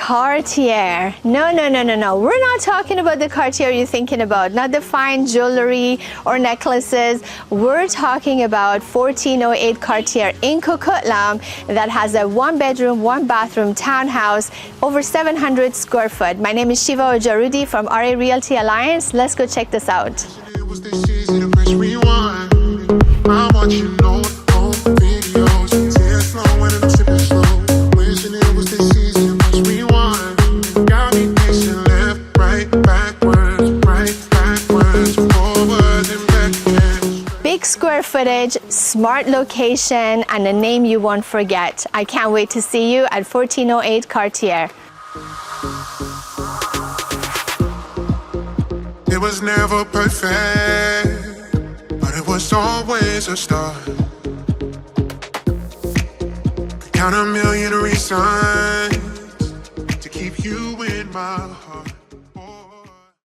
Cartier. No. We're not talking about the Cartier you're thinking about, not the fine jewelry or necklaces. We're talking about 1408 Cartier in Coquitlam that has a 1-bedroom, 1-bathroom townhouse, over 700 square foot. My name is Shiva Ojaroodi from RA Realty Alliance. Let's go check this out. I want you to know all the videos. Tears flowing and I'm sipping slow. Wishing it was this easy. Press rewind. Got me pacing left, right, backwards, forwards and backwards. Big square footage, smart location, and a name you won't forget. I can't wait to see you at 1408 Cartier. It was never perfect, but it was always a start. Count a million reasons to keep you in my heart.